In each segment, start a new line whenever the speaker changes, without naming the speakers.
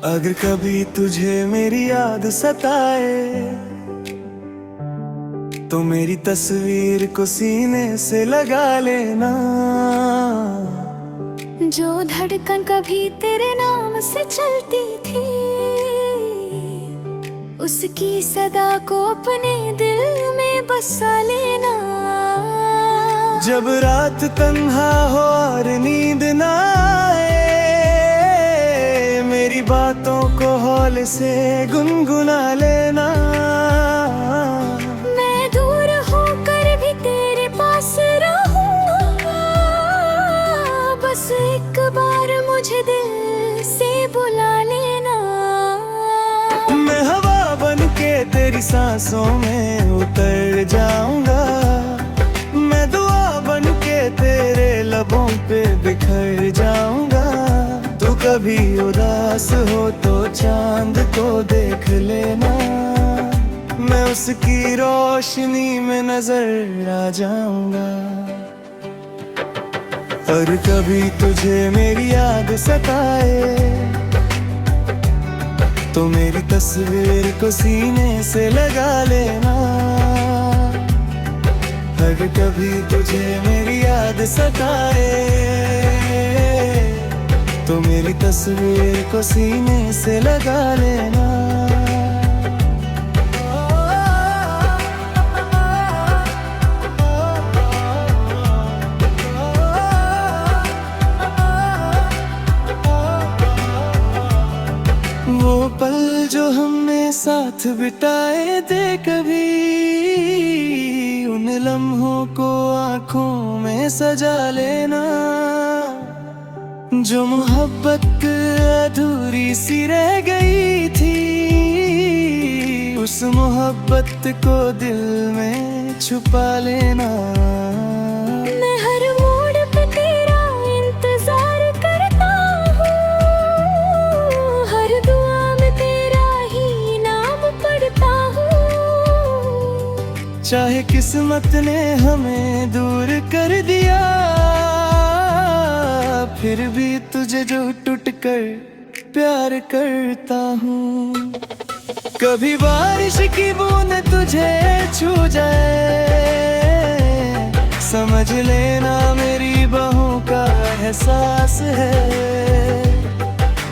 अगर कभी तुझे मेरी याद सताए तो मेरी तस्वीर को सीने से लगा लेना।
जो धड़कन कभी तेरे नाम से चलती थी, उसकी सदा को अपने दिल में बसा लेना।
जब रात तन्हा हो और नींद ना आए, मेरी बातों को हौले से गुनगुना लेना।
मैं दूर होकर भी तेरे पास रहूंगा, बस एक बार मुझे दिल से बुला लेना।
मैं हवा बन के तेरी सांसों में उतर जाऊंगा, मैं दुआ बन के तेरे लबों पे बिखर जाऊंगा। तू कभी उदास हो तो चांद को देख लेना, मैं उसकी रोशनी में नजर आ जाऊंगा। और कभी तुझे मेरी याद सताए तो मेरी तस्वीर को सीने से लगा लेना। अगर कभी तुझे मेरी याद सताए तो मेरी तस्वीर को सीने से लगा लेना। वो पल जो हमने साथ बिताए थे कभी, उन लम्हों को आंखों में सजा लेना। जो मोहब्बत अधूरी सी रह गई थी, उस मोहब्बत को दिल में छुपा लेना।
मैं हर मोड़ पे तेरा इंतजार करता हूँ, हर दुआ में तेरा ही नाम पढ़ता हूँ।
चाहे किस्मत ने हमें दूर कर दिया, फिर भी तुझे जो टूट कर प्यार करता हूँ। कभी बारिश की बूंद तुझे छू जाए, समझ लेना मेरी बाहों का एहसास है।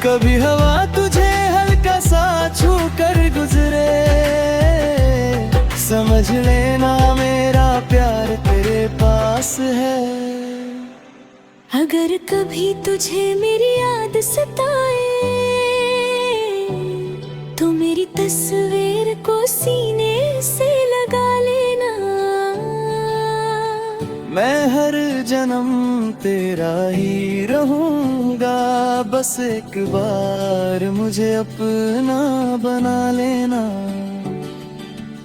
कभी हवा तुझे हल्का सा छू कर गुजरे, समझ लेना मेरा प्यार तेरे पास है।
अगर कभी तुझे मेरी याद सताए तो मेरी तस्वीर को सीने से लगा लेना।
मैं हर जन्म तेरा ही रहूंगा, बस एक बार मुझे अपना बना लेना।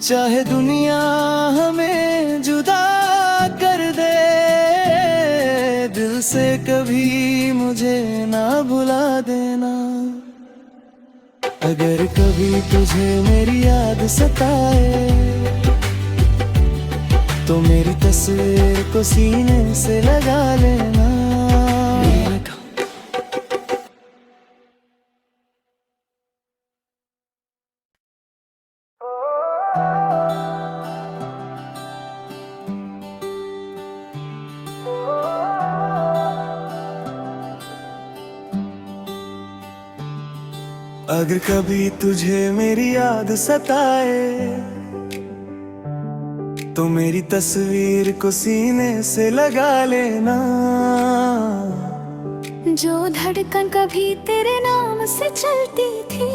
चाहे दुनिया हमें जुदा कर दे, दिल से कभी मुझे ना भुला देना। अगर कभी तुझे मेरी याद सताए तो मेरी तस्वीर को सीने से लगा लेना। अगर कभी तुझे मेरी याद सताए तो मेरी तस्वीर को सीने से लगा लेना।
जो धड़कन कभी तेरे नाम से चलती थी,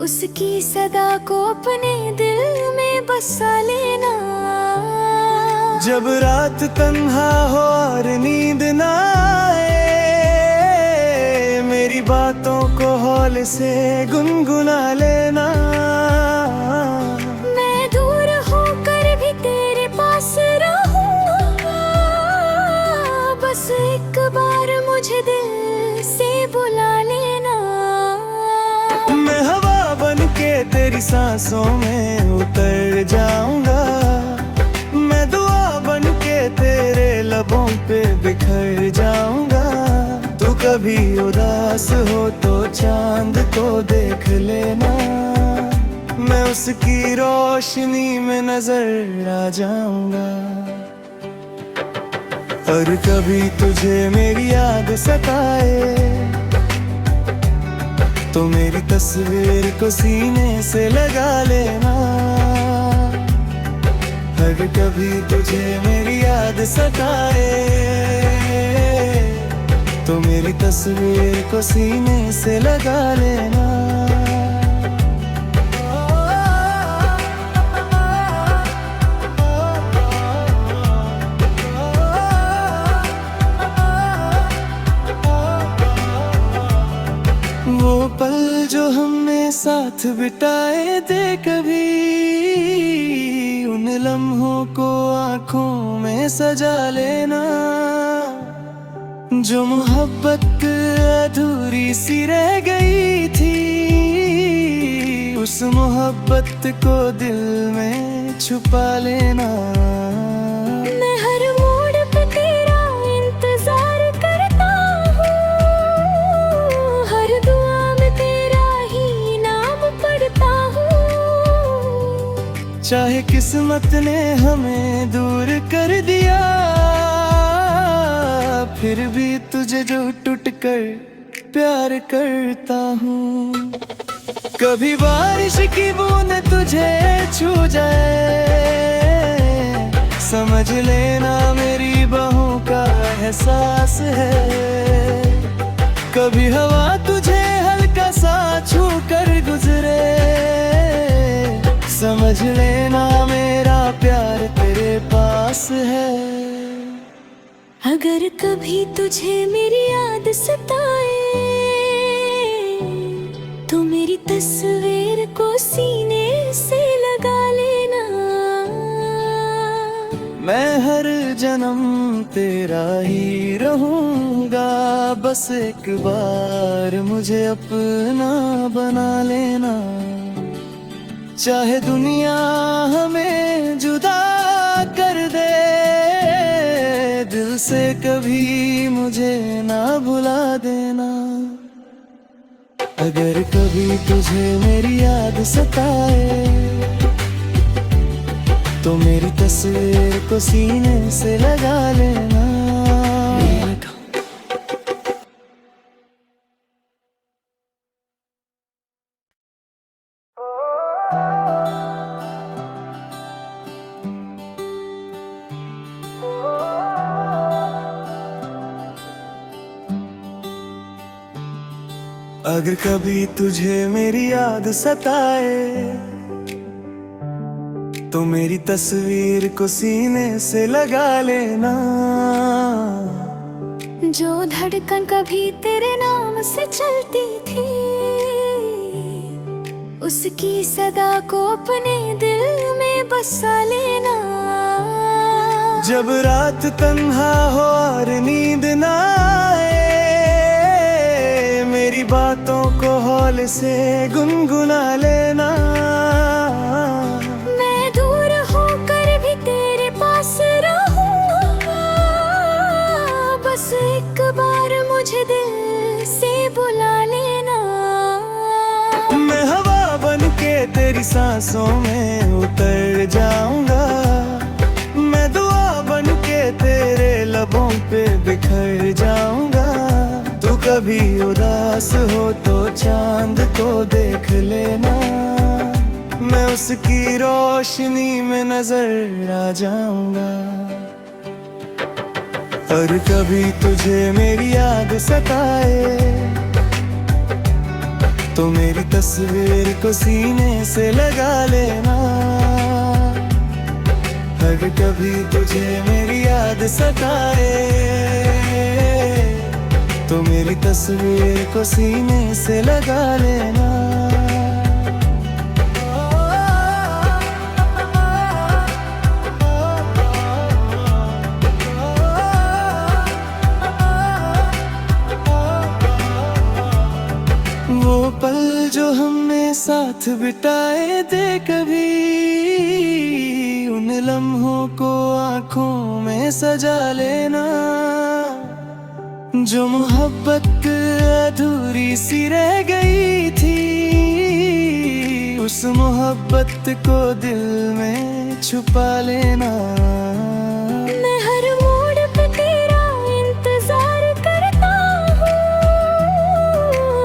उसकी सदा को अपने दिल में बसा लेना।
जब रात तन्हा हो और नींद ना आए, मेरी बातों को हौले से गुनगुना लेना।
मैं दूर होकर भी तेरे पास रहूंगा, बस एक बार मुझे दिल से बुला लेना।
मैं हवा बन के तेरी सांसों में उतर जाऊंगा, मैं दुआ बन के तेरे लबों पे बिखर जाऊंगा। तू कभी उदास हो तो चांद को देख लेना, मैं उसकी रोशनी में नजर आ जाऊंगा। और कभी तुझे मेरी याद सताए तो मेरी तस्वीर को सीने से लगा लेना। अगर कभी तुझे मेरी याद सताए तो मेरी तस्वीर को सीने से लगा लेना। वो पल जो हमने साथ बिताए थे कभी, उन लम्हों को आंखों में सजा लेना। जो मोहब्बत अधूरी सी रह गई थी, उस मोहब्बत को दिल में छुपा लेना।
मैं हर मोड़ पे तेरा इंतजार करता हूँ, हर दुआ में तेरा ही नाम पढ़ता हूँ।
चाहे किस्मत ने हमें दूर कर दिया, फिर भी तुझे जो टूट कर प्यार करता हूँ। कभी बारिश की बूंद तुझे छू जाए, समझ लेना मेरी बाहों का एहसास है। कभी हवा तुझे हल्का सा छू कर गुजरे, समझ लेना मेरा प्यार तेरे पास है।
अगर कभी तुझे मेरी याद सताए तो मेरी तस्वीर को सीने से लगा लेना।
मैं हर जन्म तेरा ही रहूंगा, बस एक बार मुझे अपना बना लेना। चाहे दुनिया हमें जुदा कर दे, दिल से कभी मुझे ना भुला देना। अगर कभी तुझे मेरी याद सताए तो मेरी तस्वीर को सीने से लगा लेना। अगर कभी तुझे मेरी याद सताए तो मेरी तस्वीर को सीने से लगा लेना।
जो धड़कन कभी तेरे नाम से चलती थी, उसकी सदा को अपने दिल में बसा लेना।
जब रात तन्हा हो और नींद ना आए, मेरी बातों को हौले से गुनगुना लेना।
मैं दूर होकर भी तेरे पास रहूंगा, बस एक बार मुझे दिल से बुला लेना।
मैं हवा बन के तेरी सांसों में उतर जाऊंगा, मैं दुआ बन के तेरे लबों पे बिखर जाऊंगा। तू कभी उदास हो तो चांद को देख लेना, मैं उसकी रोशनी में नजर आ जाऊंगा। और कभी तुझे मेरी याद सताए तो मेरी तस्वीर को सीने से लगा लेना। अगर कभी तुझे मेरी याद सताए तो मेरी तस्वीर को सीने से लगा लेना। वो पल जो हमने साथ बिताए थे कभी, उन लम्हों को आंखों में सजा लेना। जो मोहब्बत अधूरी सी रह गई थी, उस मोहब्बत को दिल में छुपा लेना।
मैं हर मोड़ पे तेरा इंतजार करता हूँ,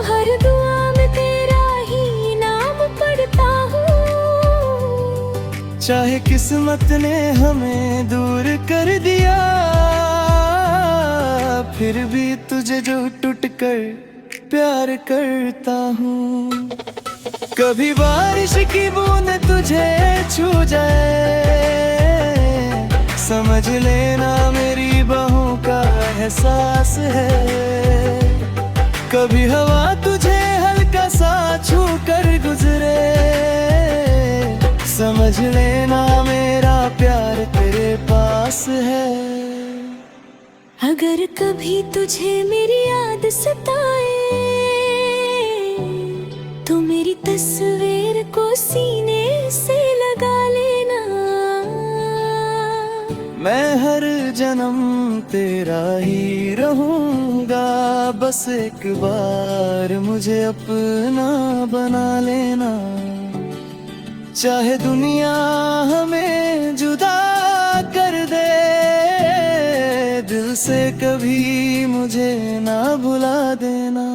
हर दुआ में तेरा ही नाम पढ़ता हूँ।
चाहे किस्मत ने हमें दूर कर दिया, फिर भी तुझे जो टूट कर प्यार करता हूँ। कभी बारिश की बूंद तुझे छू जाए, समझ लेना मेरी बाहों का एहसास है। कभी हवा तुझे हल्का सा छू कर गुजरे, समझ लेना मेरा प्यार तेरे पास है।
अगर कभी तुझे मेरी याद सताए, तो मेरी तस्वीर को सीने से लगा लेना।
मैं हर जन्म तेरा ही रहूंगा, बस एक बार मुझे अपना बना लेना। चाहे दुनिया हमें जुदा कर दे, दिल से कभी मुझे ना भुला देना।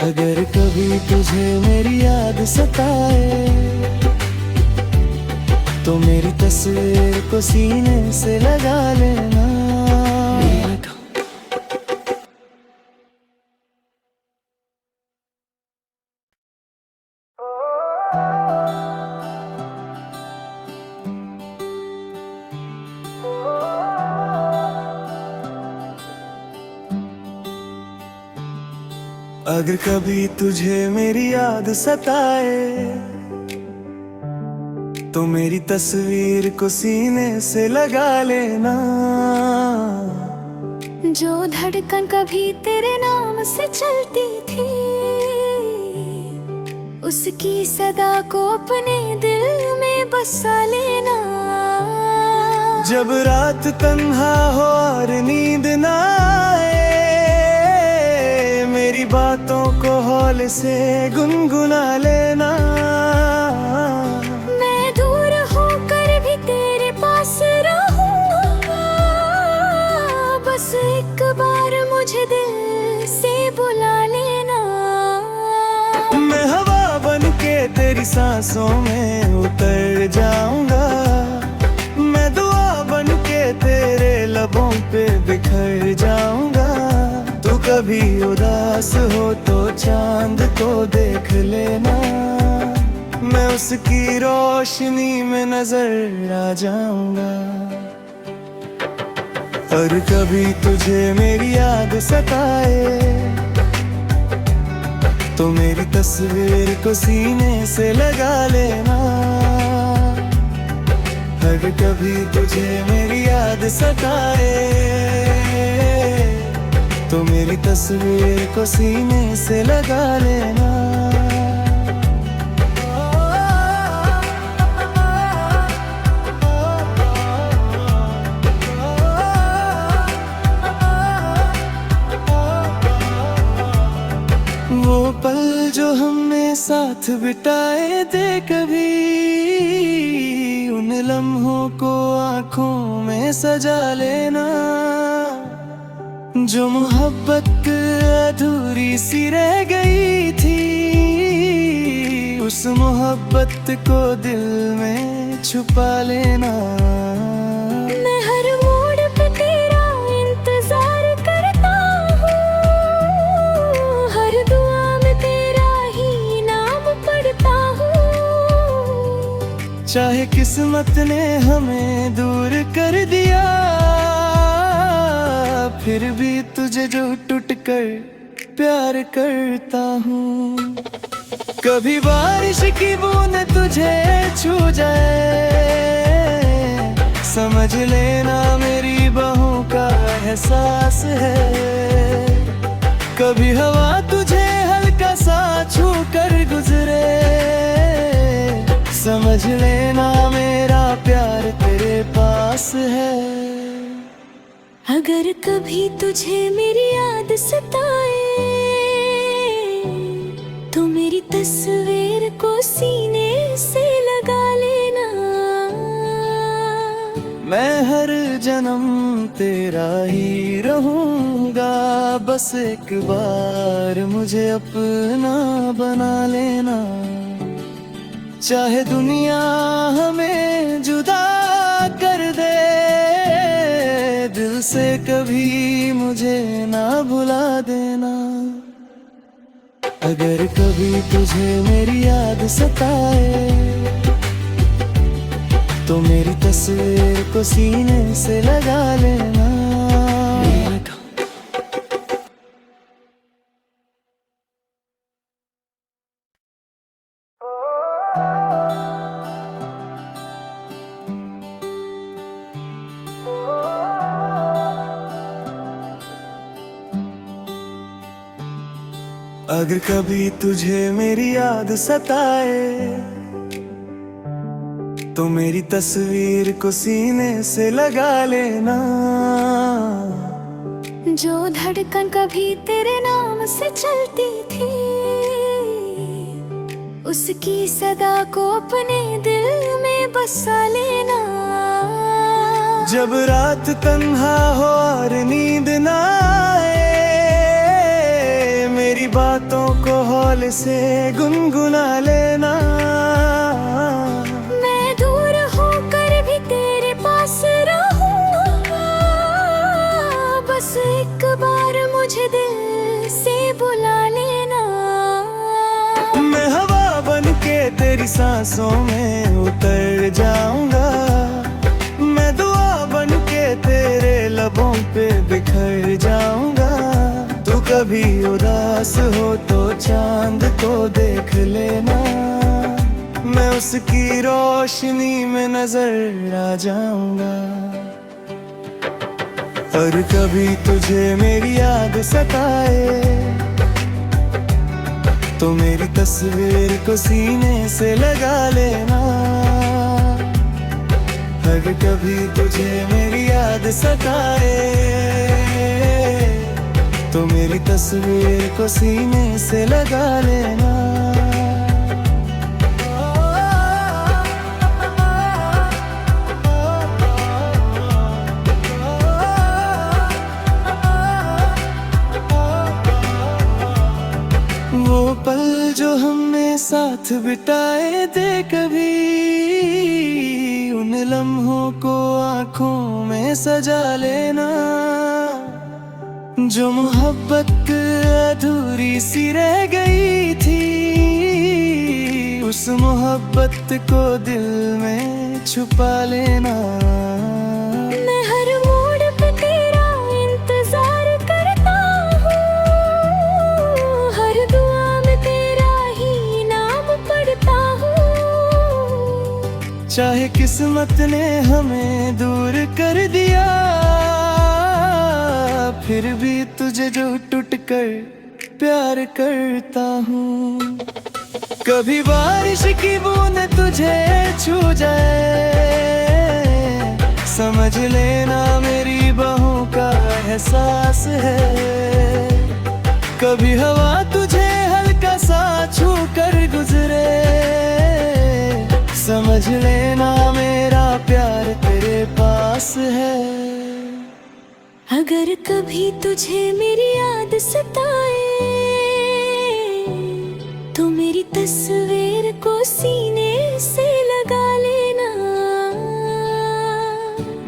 अगर कभी तुझे मेरी याद सताए, तो मेरी तस्वीर को सीने से लगा लेना। अगर कभी तुझे मेरी याद सताए, तो मेरी तस्वीर को सीने से लगा लेना।
जो धड़कन कभी तेरे नाम से चलती थी, उसकी सदा को अपने दिल में बसा लेना।
जब रात तन्हा हो और नींद ना आए, मेरी बातों को हौले से गुनगुना लेना।
मैं दूर होकर भी तेरे पास रहूंगा, बस एक बार मुझे दिल से बुला लेना।
मैं हवा बन के तेरी सांसों में उतर जाऊंगा, मैं दुआ बन के तेरे लबों पे बिखर जाऊंगा। तू कभी उदास हो तो चांद को देख लेना, मैं उसकी रोशनी में नजर आ जाऊंगा। और कभी तुझे मेरी याद सताए, तो मेरी तस्वीर को सीने से लगा लेना। अगर कभी तुझे मेरी याद सताए, तो मेरी तस्वीर को सीने से लगा लेना। वो पल जो हमने साथ बिताए थे कभी, उन लम्हों को आँखों में सजा लेना। जो मोहब्बत अधूरी सी रह गई थी, उस मोहब्बत को दिल में छुपा लेना।
मैं हर मोड़ पे तेरा इंतजार करता हूँ, हर दुआ में तेरा ही नाम पढ़ता हूँ।
चाहे किस्मत ने हमें दूर कर दिया, फिर भी तुझे जो टूट कर प्यार करता हूँ। कभी बारिश की बूंद तुझे छू जाए, समझ लेना मेरी बाहों का एहसास है। कभी हवा तुझे हल्का सा छू कर गुजरे, समझ लेना मेरा प्यार तेरे पास है।
अगर कभी तुझे मेरी याद सताए तो मेरी तस्वीर को सीने से लगा लेना।
मैं हर जन्म तेरा ही रहूंगा, बस एक बार मुझे अपना बना लेना। चाहे दुनिया हमें जुदा कर दे, दिल से कभी मुझे ना भुला देना। अगर कभी तुझे मेरी याद सताए तो मेरी तस्वीर को सीने से लगा लेना। अगर कभी तुझे मेरी याद सताए तो मेरी तस्वीर को सीने से लगा लेना।
जो धड़कन कभी तेरे नाम से चलती थी, उसकी सदा को अपने दिल में बसा लेना।
जब रात तन्हा हो और नींद ना आए, मेरी बातों को हौले से गुनगुना लेना।
मैं दूर होकर भी तेरे पास रहूंगा, बस एक बार मुझे दिल से बुला लेना।
मैं हवा बन के तेरी सांसों में उतर जाऊंगा, मैं दुआ बन के तेरे लबों पे बिखर जाऊंगा। तू कभी उदास हो तो चांद को देख लेना, मैं उसकी रोशनी में नजर आ जाऊंगा। और कभी तुझे मेरी याद सताए तो मेरी तस्वीर को सीने से लगा लेना। अगर कभी तुझे मेरी याद सताए तो मेरी तस्वीर को सीने से लगा लेना। वो पल जो हमने साथ बिताए थे कभी, उन लम्हों को आंखों में सजा लेना। जो मोहब्बत अधूरी सी रह गई थी, उस मोहब्बत को दिल में छुपा लेना।
मैं हर मोड़ पे तेरा इंतजार करता हूँ, हर दुआ में तेरा ही नाम पढ़ता हूँ।
चाहे किस्मत ने हमें दूर कर दिया, फिर भी तुझे जो टूट कर प्यार करता हूँ। कभी बारिश की बूंद तुझे छू जाए, समझ लेना मेरी बाहों का एहसास है। कभी हवा तुझे हल्का सा छू कर गुजरे, समझ लेना मेरा प्यार तेरे पास है।
अगर कभी तुझे मेरी याद सताए तो मेरी तस्वीर को सीने से लगा लेना।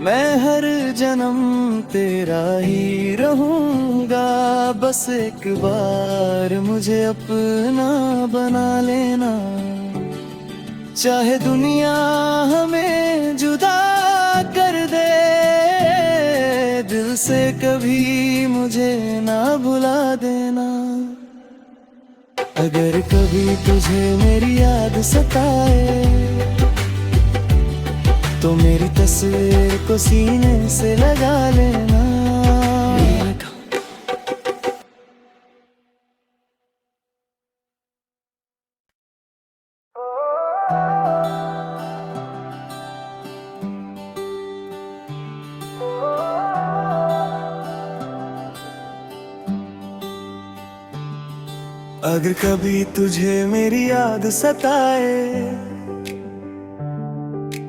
मैं हर जन्म तेरा ही रहूंगा, बस एक बार मुझे अपना बना लेना। चाहे दुनिया हमें जुदा कर दे, दिल से कभी मुझे ना भुला देना। अगर कभी तुझे मेरी याद सताए तो मेरी तस्वीर को सीने से लगा लेना। अगर कभी तुझे मेरी याद सताए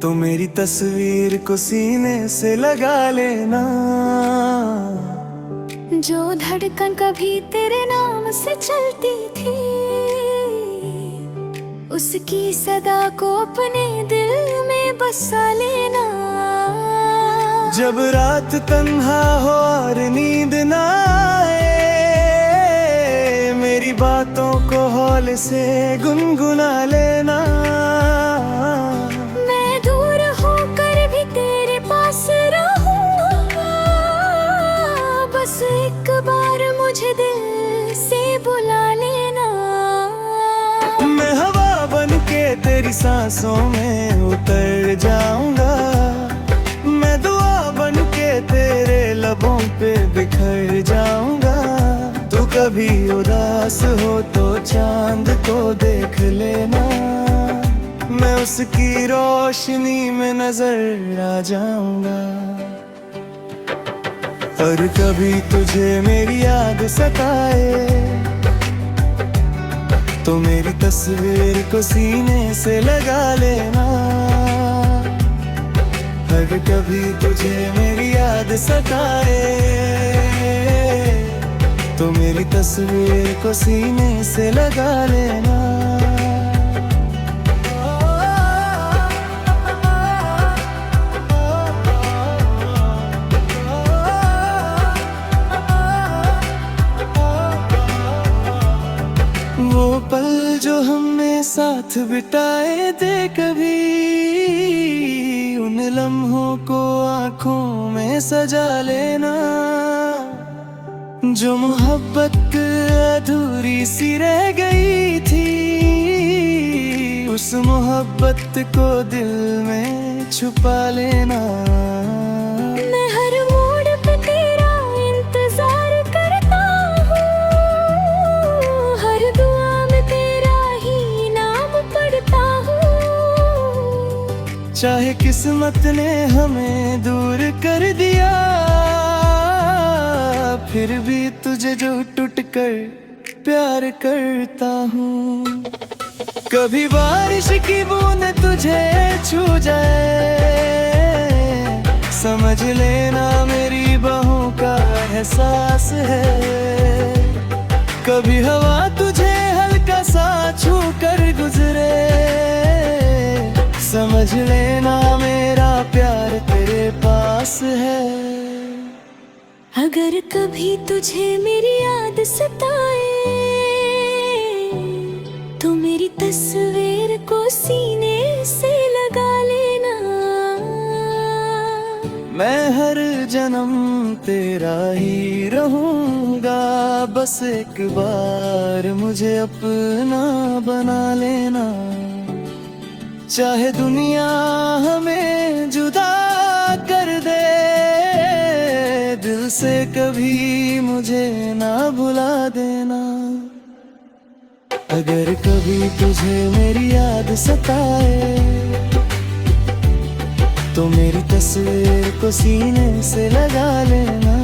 तो मेरी तस्वीर को सीने से लगा लेना।
जो धड़कन कभी तेरे नाम से चलती थी, उसकी सदा को अपने दिल में बसा लेना।
जब रात तन्हा हो और नींद ना आए, मेरी बातों को हौले से गुनगुना लेना।
मैं दूर होकर भी तेरे पास रहूंगा, बस एक बार मुझे दिल से बुला लेना।
मैं हवा बन के तेरी सांसों में उतर जाऊंगा, मैं दुआ बन के तेरे लबों पे बिखर जाऊंगा। तू कभी उदास हो तो चांद को देख लेना, मैं उसकी रोशनी में नजर आ जाऊंगा। और कभी तुझे मेरी याद सताए तो मेरी तस्वीर को सीने से लगा लेना। अगर कभी तुझे मेरी याद सताए तो मेरी तस्वीर को सीने से लगा लेना। वो पल जो हमने साथ बिताए थे कभी, उन लम्हों को आंखों में सजा लेना। जो मोहब्बत अधूरी सी रह गई थी, उस मोहब्बत को दिल में छुपा लेना।
मैं हर मोड़ पे तेरा इंतजार करता हूँ, हर दुआ में तेरा ही नाम पढ़ता हूँ।
चाहे किस्मत ने हमें दूर कर दिया, फिर भी तुझे जो टूट कर प्यार करता हूँ। कभी बारिश की बूंद तुझे छू जाए, समझ लेना मेरी बाहों का एहसास है। कभी हवा तुझे हल्का सा छू कर गुजरे, समझ लेना मेरा प्यार तेरे पास है।
अगर कभी तुझे मेरी याद सताए तो मेरी तस्वीर को सीने से लगा लेना।
मैं हर जन्म तेरा ही रहूंगा, बस एक बार मुझे अपना बना लेना। चाहे दुनिया हमें जुदा कर दे, दिल से कभी मुझे ना भुला देना। अगर कभी तुझे मेरी याद सताए तो मेरी तस्वीर को सीने से लगा लेना।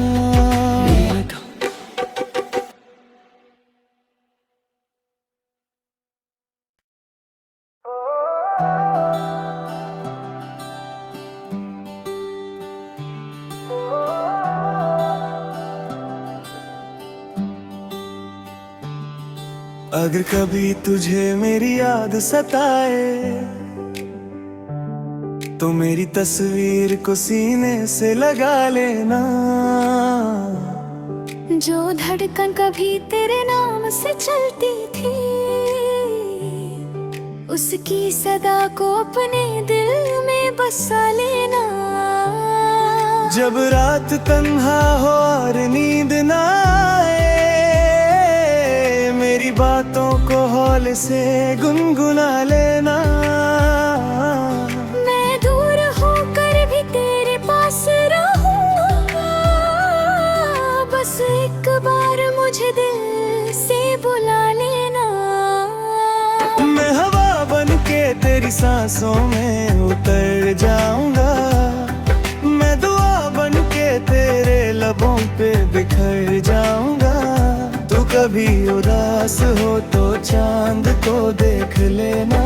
अगर कभी तुझे मेरी याद सताए तो मेरी तस्वीर को सीने से लगा लेना।
जो धड़कन कभी तेरे नाम से चलती थी, उसकी सदा को अपने दिल में बसा लेना।
जब रात तन्हा हो और नींद ना आए, मेरी बातों को हौले से गुनगुना लेना।
मैं दूर होकर भी तेरे पास रहूंगा, बस एक बार मुझे दिल से बुला लेना।
मैं हवा बन के तेरी सांसों में उतर जाऊंगा, मैं दुआ बन के तेरे लबों पे बिखर जाऊंगा। तू कभी उदास हो तो चांद को देख लेना,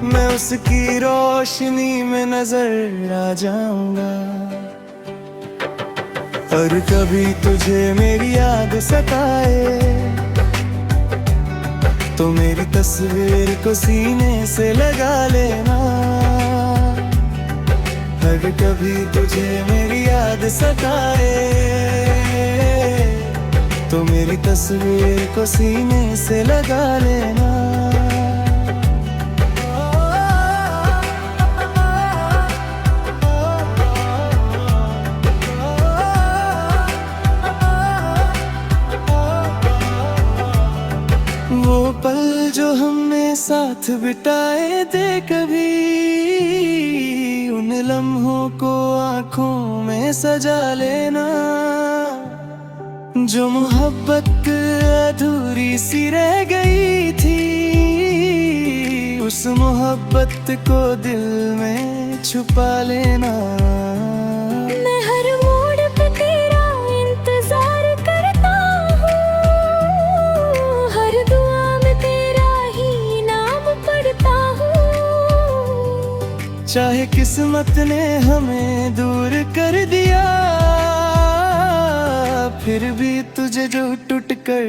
मैं उसकी रोशनी में नजर आ जाऊंगा। और कभी तुझे मेरी याद सताए तो मेरी तस्वीर को सीने से लगा लेना। अगर कभी तुझे मेरी याद सताए तो मेरी तस्वीर को सीने से लगा लेना। वो पल जो हमने साथ बिताए थे कभी, उन लम्हों को आंखों में सजा लेना। जो मोहब्बत अधूरी सी रह गई थी, उस मोहब्बत को दिल में छुपा लेना।
मैं हर मोड़ पे तेरा इंतजार करता हूँ, हर दुआ में तेरा ही नाम पढ़ता हूँ।
चाहे किस्मत ने हमें दूर कर दिया, फिर भी तुझे जो टूट कर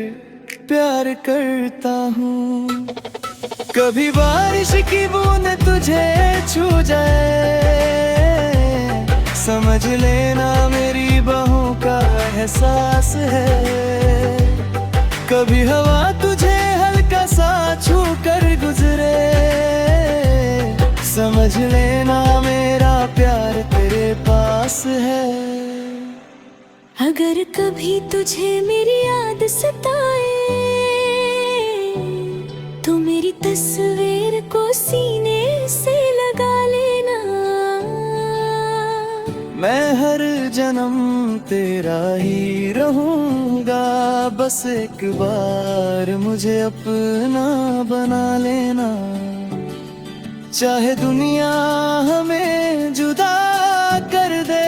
प्यार करता हूँ। कभी बारिश की बूंद तुझे छू जाए, समझ लेना मेरी बाहों का एहसास है। कभी हवा तुझे हल्का सा छू कर गुजरे, समझ लेना मेरा प्यार तेरे पास है।
अगर कभी तुझे मेरी याद सताए तो मेरी तस्वीर को सीने से लगा लेना।
मैं हर जन्म तेरा ही रहूंगा, बस एक बार मुझे अपना बना लेना। चाहे दुनिया हमें जुदा कर दे,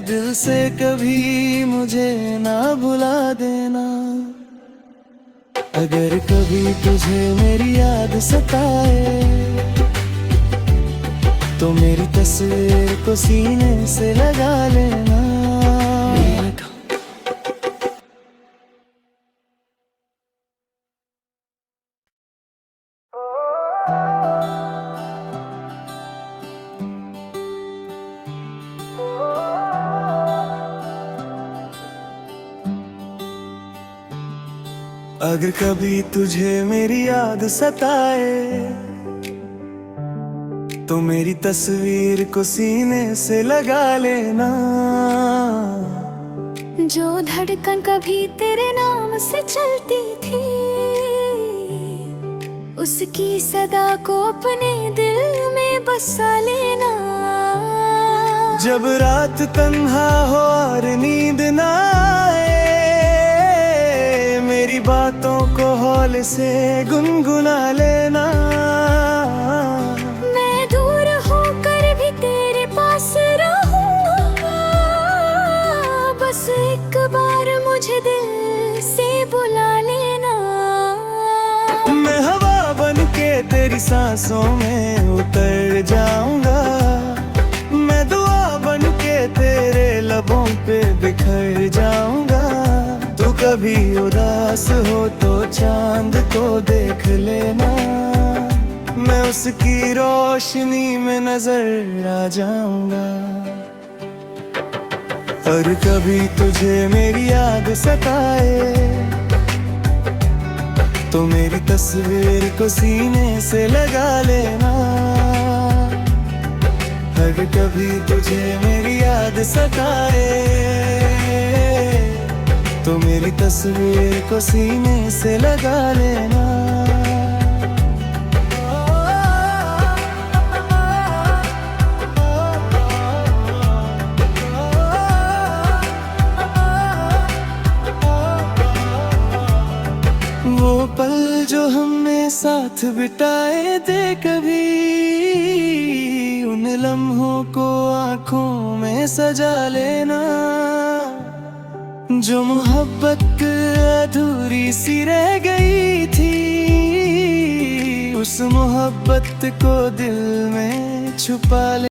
दिल से कभी मुझे ना भुला देना। अगर कभी तुझे मेरी याद सताए तो मेरी तस्वीर को सीने से लगा लेना। अगर कभी तुझे मेरी याद सताए तो मेरी तस्वीर को सीने से लगा लेना।
जो धड़कन कभी तेरे नाम से चलती थी, उसकी सदा को अपने दिल में बसा लेना।
जब रात तन्हा हो और नींद ना आए, मेरी बातों को हौले से गुनगुना लेना।
मैं दूर होकर भी तेरे पास रहूंगा, बस एक बार मुझे दिल से बुला लेना।
मैं हवा बन के तेरी सांसों में उतर जाऊंगा, मैं दुआ बन के तेरे लबों पे बिखर जाऊंगा। तू कभी उदास हो तो चांद को देख लेना, मैं उसकी रोशनी में नजर आ जाऊंगा। और कभी तुझे मेरी याद सताए तो मेरी तस्वीर को सीने से लगा लेना। अगर कभी तुझे मेरी याद सताए तो मेरी तस्वीर को सीने से लगा लेना। वो पल जो हमने साथ बिताए थे कभी, उन लम्हों को आंखों में सजा लेना। जो मोहब्बत अधूरी सी रह गई थी, उस मोहब्बत को दिल में छुपा ले।